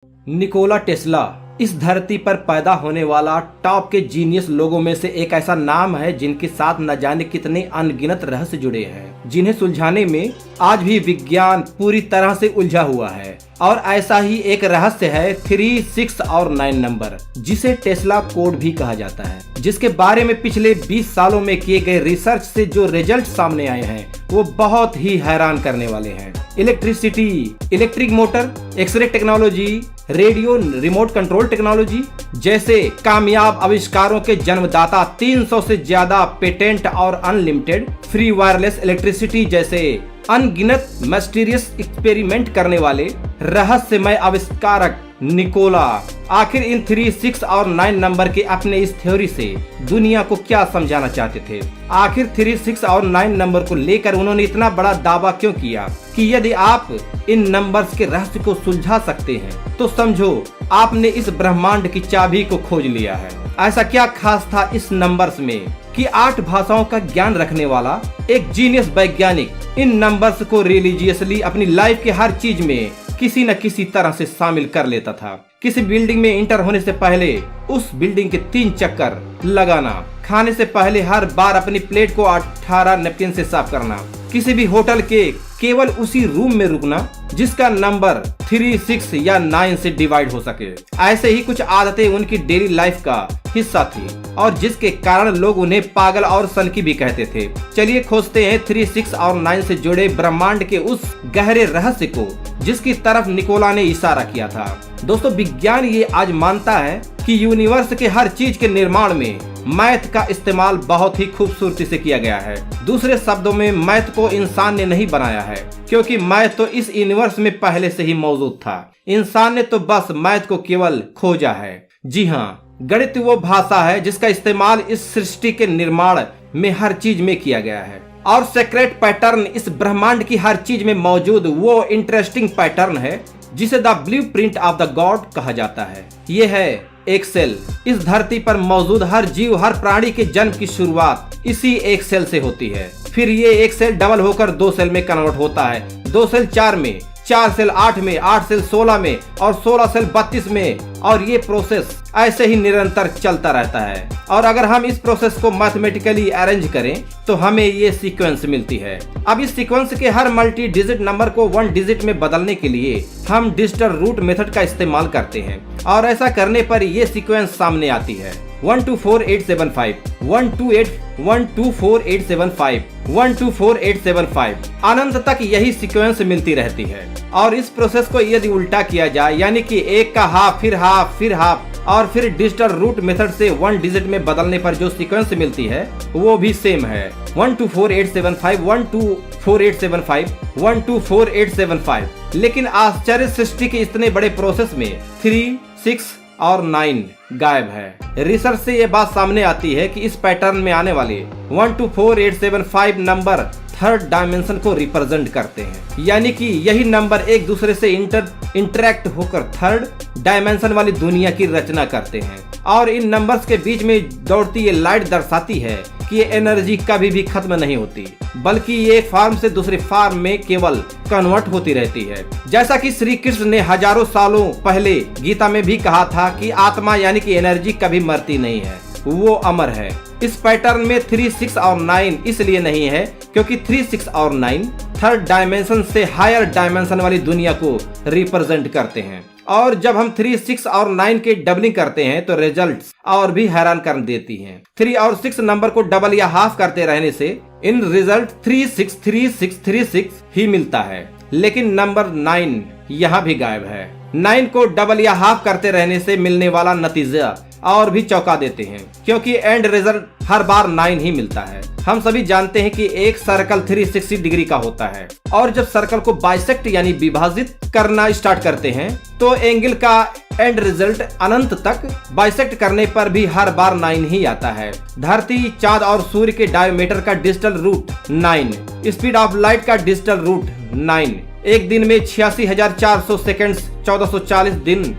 Nikola Tesla इस धरती पर पैदा होने वाला टॉप के जीनियस लोगों में से एक ऐसा नाम है जिनके साथ न जाने कितने अनगिनत रहस्य जुड़े हैं, जिन्हें सुलझाने में आज भी विज्ञान पूरी तरह से उलझा हुआ है। और ऐसा ही एक रहस्य है 3, 6 और 9 नंबर, जिसे टेस्ला कोड भी कहा जाता है, जिसके बारे में पिछले 20 सालों में किए गए रिसर्च से जो रिजल्ट सामने आए हैं वो बहुत ही हैरान करने वाले हैं। Electricity, electric motor, X-ray technology, radio remote control technology जैसे कामयाब आविष्कारों के जन्मदाता 300 से ज्यादा पेटेंट और अनलिमिटेड फ्री वायरलेस इलेक्ट्रिसिटी जैसे अनगिनत मिस्टीरियस एक्सपेरिमेंट करने वाले रहस्यमय आविष्कारक निकोला आखिर इन 3, 6 और 9 नंबर के अपने इस थ्योरी से दुनिया को क्या समझाना चाहते थे। आखिर 3, 6 और 9 नंबर को लेकर उन्होंने इतना बड़ा दावा क्यों किया कि यदि आप इन नंबर्स के रहस्य को सुलझा सकते हैं तो समझो आपने इस ब्रह्मांड की चाबी को खोज लिया है। ऐसा क्या खास था इस नंबर्स में कि 8 भाषाओं का ज्ञान रखने वाला एक जीनियस वैज्ञानिक इन नंबर्स को रिलीजियसली अपनी लाइफ के हर चीज में किसी न किसी तरह से शामिल कर लेता था। किसी बिल्डिंग में इंटर होने से पहले उस बिल्डिंग के 3 चक्कर लगाना, खाने से पहले हर बार अपनी प्लेट को 18 नैपकिन से साफ करना, किसी भी होटल के केवल उसी रूम में रुकना जिसका नंबर 3, 6 या 9 से डिवाइड हो सके। ऐसे ही कुछ आदतें उनकी डेली लाइफ का हिस्सा थी और जिसके कारण लोग उन्हें पागल और सनकी भी कहते थे। चलिए खोजते हैं 3, 6 और 9 से जुड़े ब्रह्मांड के उस गहरे रहस्य को जिसकी तरफ निकोला ने इशारा किया था। दोस्तों, विज्ञान ये आज मानता है कि यूनिवर्स के हर चीज के निर्माण में मैथ का इस्तेमाल बहुत ही खूबसूरती से किया गया है। दूसरे शब्दों में मैथ को इंसान ने नहीं बनाया है, क्योंकि मैथ तो इस यूनिवर्स में पहले से ही मौजूद था। इंसान ने तो बस मैथ को केवल खोजा है। जी हाँ, गणित वो भाषा है जिसका इस्तेमाल इस सृष्टि के निर्माण में हर चीज में किया गया है। और सीक्रेट पैटर्न इस ब्रह्मांड की हर चीज में मौजूद वो इंटरेस्टिंग पैटर्न है जिसे the blueprint of the God कहा जाता है। ये है एक सेल। इस धरती पर मौजूद हर जीव, हर प्राणी के जन्म की शुरुआत इसी एक सेल से होती है। फिर ये एक सेल डबल होकर 2 सेल में कन्वर्ट होता है, 2 सेल 4 में, 4 सेल 8 में, 8 सेल 16 में और 16 सेल 32 में। और ये प्रोसेस ऐसे ही निरंतर चलता रहता है। और अगर हम इस प्रोसेस को मैथमेटिकली अरेंज करें तो हमें ये सीक्वेंस मिलती है। अब इस सीक्वेंस के हर मल्टी डिजिट नंबर को 1 डिजिट में बदलने के लिए हम डिजिटल रूट मेथड का इस्तेमाल करते हैं और ऐसा करने पर ये सीक्वेंस सामने आती है 124875, 124875, 124875। अनंत तक यही सीक्वेंस मिलती रहती है। और इस प्रोसेस को यदि उल्टा किया जाए, यानी कि 1 का हाफ, फिर हाफ, फिर हाफ और फिर डिजिटल रूट मेथड से 1 डिजिट में बदलने पर जो सीक्वेंस मिलती है वो भी सेम है 124875, 124875, 124875। लेकिन आश्चर्य सृष्टि के इतने बड़े प्रोसेस में 3, 6 और 9 गायब है। रिसर्च से ये बात सामने आती है कि इस पैटर्न में आने वाले 124875 नंबर 3rd डायमेंशन को रिप्रेजेंट करते हैं, यानी कि यही नंबर एक दूसरे से इंटरैक्ट होकर 3rd डायमेंशन वाली दुनिया की रचना करते हैं। और इन नंबर्स के बीच में दौड़ती ये लाइट दर्शाती है कि ये एनर्जी कभी भी खत्म नहीं होती, बल्कि ये फॉर्म से दूसरे फॉर्म में केवल कन्वर्ट होती रहती है। जैसा कि श्री कृष्ण ने हजारों सालों पहले गीता में भी कहा था कि आत्मा यानी कि एनर्जी कभी मरती नहीं है, वो अमर है। इस पैटर्न में 3, 6 और 9 इसलिए नहीं है क्योंकि 3, 6 और 9 3rd डायमेंशन से हायर डायमेंशन वाली दुनिया को रिप्रेजेंट करते हैं। और जब हम 3, 6 और 9 के डबलिंग करते हैं तो रिजल्ट्स और भी हैरान कर देती हैं। 3 और 6 नंबर को डबल या हाफ करते रहने से इन रिजल्ट 363636 ही मिलता है, लेकिन नंबर 9 यहाँ भी गायब है। 9 को डबल या हाफ करते रहने से मिलने वाला नतीजा और भी चौंका देते हैं, क्योंकि एंड रिजल्ट हर बार 9 ही मिलता है। हम सभी जानते हैं कि एक सर्कल 360 डिग्री का होता है और जब सर्कल को बाइसेक्ट यानी विभाजित करना स्टार्ट करते हैं तो एंगल का एंड रिजल्ट अनंत तक बाइसेक्ट करने पर भी हर बार 9 ही आता है। धरती, चांद और सूर्य के डायमीटर का digital root 9, speed of light का डिजिटल रूट 9, एक दिन में 86,400 सेकेंड्स, 1440 दिन,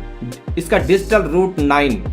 इसका डिजिटल रूट 9,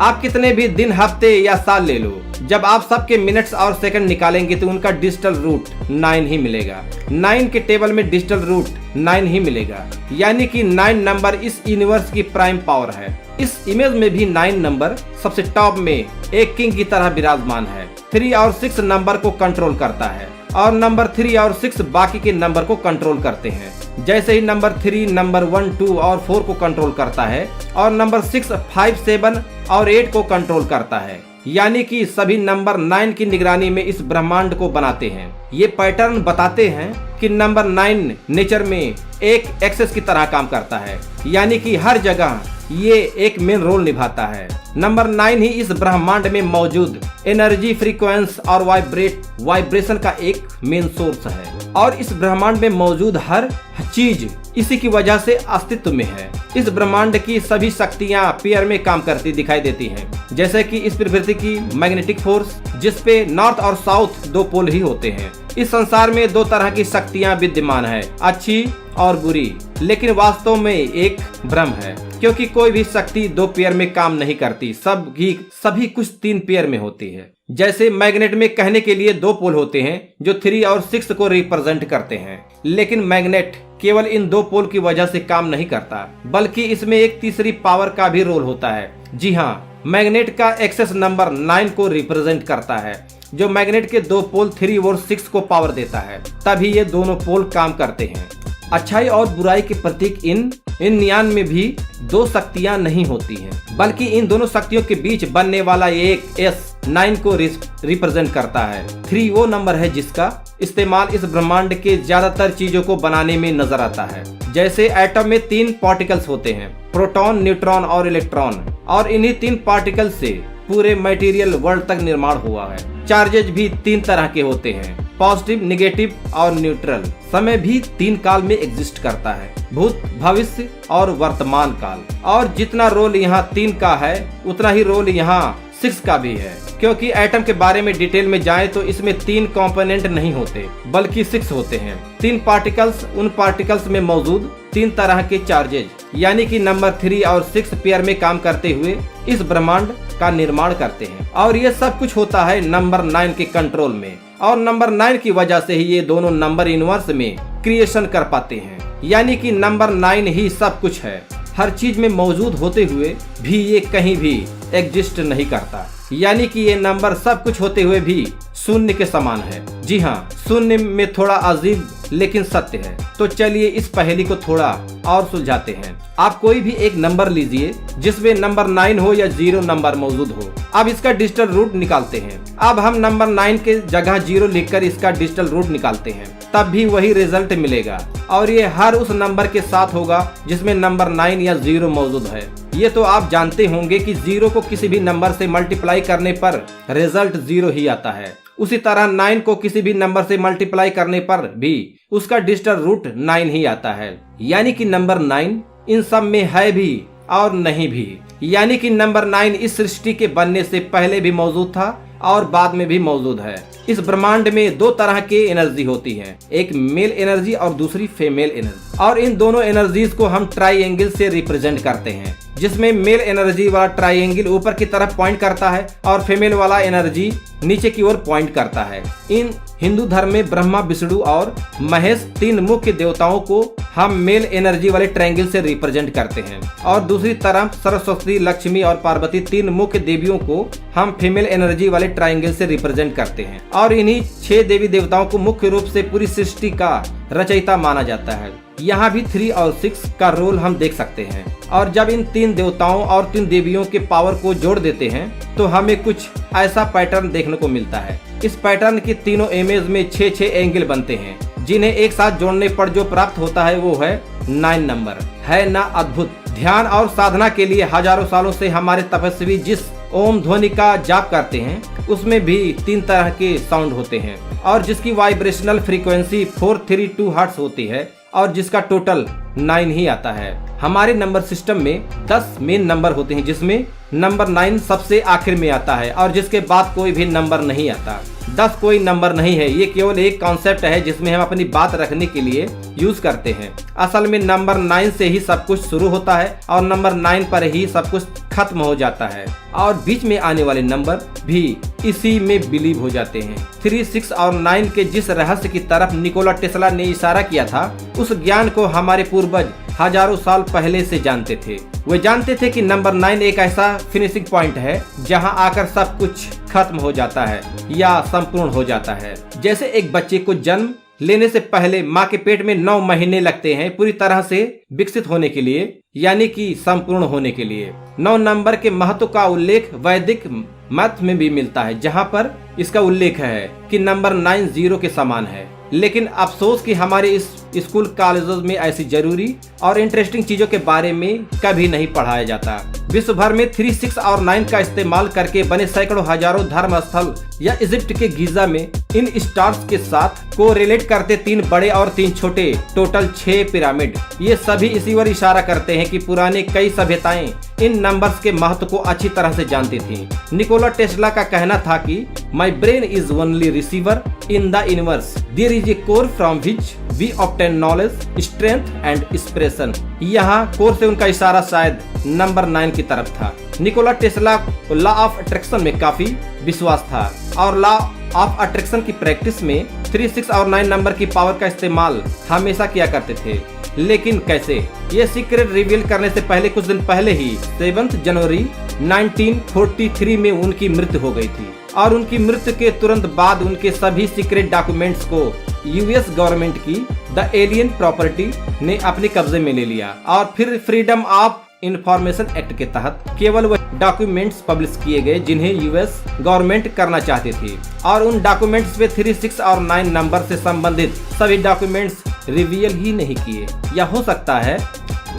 आप कितने भी दिन, हफ्ते या साल ले लो, जब आप सबके मिनट्स और सेकंड निकालेंगे तो उनका डिजिटल रूट 9 ही मिलेगा। 9 के टेबल में डिजिटल रूट 9 ही मिलेगा, यानी कि 9 नंबर इस यूनिवर्स की प्राइम पावर है। इस इमेज में भी 9 नंबर सबसे टॉप में एक किंग की तरह विराजमान है। 3 और 6 नंबर को कंट्रोल करता है और नंबर 3 और 6 बाकी के नंबर को कंट्रोल करते हैं। जैसे ही नंबर 3 नंबर 1, 2 और 4 को कंट्रोल करता है और नंबर 6, 5, 7 और 8 को कंट्रोल करता है, यानी कि सभी नंबर 9 की निगरानी में इस ब्रह्मांड को बनाते हैं। ये पैटर्न बताते हैं कि नंबर 9 नेचर में एक एक्सेस की तरह काम करता है, यानी कि हर जगह ये एक मेन रोल निभाता है। नंबर 9 ही इस ब्रह्मांड में मौजूद एनर्जी, फ्रीक्वेंस और वाइब्रेशन का एक मेन सोर्स है और इस ब्रह्मांड में मौजूद हर चीज इसी की वजह से अस्तित्व में है। इस ब्रह्मांड की सभी शक्तियां पेयर में काम करती दिखाई देती हैं, जैसे कि इस पृथ्वी की मैग्नेटिक फोर्स, जिसपे नॉर्थ और साउथ 2 पोल ही होते हैं। इस संसार में 2 तरह की शक्तियां विद्यमान है, अच्छी और बुरी, लेकिन वास्तव में एक भ्रम है, क्योंकि कोई भी शक्ति 2 पेयर में काम नहीं करती, सभी कुछ 3 पेयर में होती है। जैसे मैग्नेट में कहने के लिए 2 पोल होते हैं जो 3 और 6 को रिप्रेजेंट करते हैं, लेकिन मैग्नेट केवल इन 2 पोल की वजह से काम नहीं करता, बल्कि इसमें एक तीसरी पावर का भी रोल होता है। जी हाँ, मैग्नेट का एक्सेस नंबर 9 को रिप्रेजेंट करता है, जो मैग्नेट के 2 पोल 3 और 6 को पावर देता है, तभी ये दोनों पोल काम करते हैं। अच्छाई और बुराई के प्रतीक इन नियान में भी 2 शक्तियां नहीं होती हैं, बल्कि इन दोनों शक्तियों के बीच बनने वाला एक S9 को रिप्रेजेंट करता है। 3 वो नंबर है जिसका इस्तेमाल इस ब्रह्मांड के ज्यादातर चीजों को बनाने में नजर आता है। जैसे एटम में 3 पार्टिकल्स होते हैं, प्रोटॉन, न्यूट्रॉन और इलेक्ट्रॉन, और इन्हीं 3 पार्टिकल से पूरे मटेरियल वर्ल्ड तक निर्माण हुआ है। चार्जेज भी 3 तरह के होते हैं, पॉजिटिव, नेगेटिव और न्यूट्रल। समय भी 3 काल में एग्जिस्ट करता है, भूत, भविष्य और वर्तमान काल। और जितना रोल यहाँ 3 का है उतना ही रोल यहाँ 6 का भी है, क्योंकि एटम के बारे में डिटेल में जाएं तो इसमें 3 कंपोनेंट नहीं होते बल्कि 6 होते हैं। 3 पार्टिकल्स, उन पार्टिकल्स में मौजूद 3 तरह के चार्जेज, यानी कि नंबर 3 और 6 पेयर में काम करते हुए इस ब्रह्मांड का निर्माण करते हैं। और ये सब कुछ होता है नंबर 9 के कंट्रोल में, और नंबर 9 की वजह से ही ये दोनों नंबर यूनिवर्स में क्रिएशन कर पाते हैं, यानी कि नंबर 9 ही सब कुछ है। हर चीज में मौजूद होते हुए भी ये कहीं भी एग्जिस्ट नहीं करता, यानी कि ये नंबर सब कुछ होते हुए भी शून्य के समान है। जी हाँ, शून्य में थोड़ा अजीब लेकिन सत्य है। तो चलिए इस पहेली को थोड़ा और सुलझाते हैं। आप कोई भी एक नंबर लीजिए जिसमें नंबर 9 हो या 0 नंबर मौजूद हो। अब इसका डिजिटल रूट निकालते हैं। अब हम नंबर 9 के जगह 0 लिखकर इसका डिजिटल रूट निकालते हैं, तब भी वही रिजल्ट मिलेगा, और ये हर उस नंबर के साथ होगा जिसमें नंबर 9 या 0 मौजूद है। ये तो आप जानते होंगे कि 0 को किसी भी नंबर से मल्टीप्लाई करने पर रिजल्ट 0 ही आता है। उसी तरह 9 को किसी भी नंबर से मल्टीप्लाई करने पर भी उसका डिजिटल रूट 9 ही आता है, यानी कि नंबर 9 इन सब में है भी और नहीं भी, यानी कि नंबर 9 इस सृष्टि के बनने से पहले भी मौजूद था और बाद में भी मौजूद है। इस ब्रह्मांड में 2 तरह के एनर्जी होती है, एक मेल एनर्जी और दूसरी फीमेल एनर्जी, और इन दोनों एनर्जीज को हम ट्राइएंगल से रिप्रेजेंट करते हैं, जिसमें मेल एनर्जी वाला ट्राइएंगल ऊपर की तरफ पॉइंट करता है और फीमेल वाला एनर्जी नीचे की ओर पॉइंट करता है। इन हिंदू धर्म में ब्रह्मा, विष्णु और महेश 3 मुख्य देवताओं को हम मेल एनर्जी वाले ट्रायंगल से रिप्रेजेंट करते हैं, और दूसरी तरफ सरस्वती, लक्ष्मी और पार्वती 3 मुख्य देवियों को हम फीमेल एनर्जी वाले ट्रायंगल से रिप्रेजेंट करते हैं। और इन्हीं 6 देवी देवताओं को मुख्य रूप से पूरी सृष्टि का रचयिता माना जाता है। यहाँ भी 3 और 6 का रोल हम देख सकते हैं, और जब इन 3 देवताओं और 3 देवियों के पावर को जोड़ देते हैं तो हमें कुछ ऐसा पैटर्न देखने को मिलता है। इस पैटर्न की तीनों इमेज में 6-6 एंगल बनते हैं, जिन्हें एक साथ जोड़ने पर जो प्राप्त होता है वो है 9 नंबर। है ना अद्भुत? ध्यान और साधना के लिए हजारों सालों से हमारे तपस्वी जिस ओम ध्वनि का जाप करते हैं उसमें भी 3 तरह के साउंड होते हैं, और जिसकी वाइब्रेशनल फ्रीक्वेंसी 432 हर्ट्ज होती है, और जिसका टोटल 9 ही आता है। हमारे नंबर सिस्टम में 10 मेन नंबर होते हैं, जिसमें नंबर 9 सबसे आखिर में आता है और जिसके बाद कोई भी नंबर नहीं आता। 10 कोई नंबर नहीं है, ये केवल एक कॉन्सेप्ट है जिसमें हम अपनी बात रखने के लिए यूज करते हैं। असल में नंबर 9 से ही सब कुछ शुरू होता है और नंबर 9 पर ही सब कुछ खत्म हो जाता है और बीच में आने वाले नंबर भी इसी में बिलीव हो जाते हैं। 3, 6 और 9 के जिस रहस्य की तरफ निकोला टेस्ला ने इशारा किया था, उस ज्ञान को हमारे पूर्वज हजारों साल पहले से जानते थे। वे जानते थे कि नंबर 9 एक ऐसा फिनिशिंग पॉइंट है जहां आकर सब कुछ खत्म हो जाता है या संपूर्ण हो जाता है। जैसे एक बच्चे को जन्म लेने से पहले माँ के पेट में 9 महीने लगते हैं पूरी तरह से विकसित होने के लिए, यानी कि संपूर्ण होने के लिए। 9 नंबर के महत्व का उल्लेख वैदिक मत में भी मिलता है, जहाँ पर इसका उल्लेख है कि नंबर 9 0 के समान है। लेकिन अफसोस कि हमारे इस स्कूल कॉलेजों में ऐसी जरूरी और इंटरेस्टिंग चीजों के बारे में कभी नहीं पढ़ाया जाता। विश्व भर में 3, 6 और 9 का इस्तेमाल करके बने सैकड़ों हजारों धर्म स्थल या इजिप्ट के गीजा में इन स्टार्स के साथ को रिलेट करते 3 बड़े और 3 छोटे, टोटल 6 पिरामिड, ये सभी इसी ओर इशारा करते हैं कि पुराने कई सभ्यताएं इन नंबर्स के महत्व को अच्छी तरह से जानती थी। निकोला टेस्ला का कहना था कि my brain is only receiver in the universe, there is a core from which we obtain knowledge, strength and inspiration. यहाँ कोर से उनका इशारा शायद नंबर 9 की तरफ था। निकोला टेस्ला को लॉ ऑफ अट्रैक्शन में काफी विश्वास था और लॉ ऑफ अट्रैक्शन की प्रैक्टिस में 3, 6 और 9 नंबर की पावर का इस्तेमाल हमेशा किया करते थे। लेकिन कैसे? ये सीक्रेट रिवील करने से पहले कुछ दिन पहले ही 7 जनवरी 1943 में उनकी मृत्यु हो गई थी और उनकी मृत्यु के तुरंत बाद उनके सभी सीक्रेट डॉक्यूमेंट्स को यूएस गवर्नमेंट की द एलियन प्रॉपर्टी ने अपने कब्जे में ले लिया और फिर फ्रीडम ऑफ इंफॉर्मेशन एक्ट के तहत केवल वो डॉक्यूमेंट्स पब्लिश किए गए जिन्हें यूएस गवर्नमेंट करना चाहती थी और उन डॉक्यूमेंट्स पे 3, 6 और 9 नंबर से संबंधित सभी डॉक्यूमेंट्स रिवील ही नहीं किए, या हो सकता है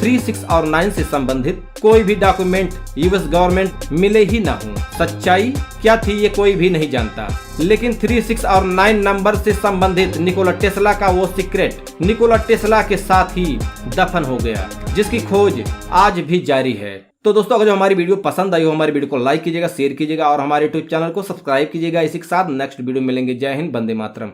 3, 6 और 9 से संबंधित कोई भी डॉक्यूमेंट यूएस गवर्नमेंट मिले ही ना हो। सच्चाई क्या थी ये कोई भी नहीं जानता, लेकिन 3, 6 और 9 नंबर से संबंधित निकोला टेस्ला का वो सीक्रेट निकोला टेस्ला के साथ ही दफन हो गया, जिसकी खोज आज भी जारी है। तो दोस्तों, अगर जो हमारी वीडियो पसंद आई हो, हमारी वीडियो को लाइक कीजिएगा, शेयर कीजिएगा और हमारे यूट्यूब चैनल को सब्सक्राइब कीजिएगा। इसी के साथ नेक्स्ट वीडियो मिलेंगे। जय हिंद, वंदे मातरम।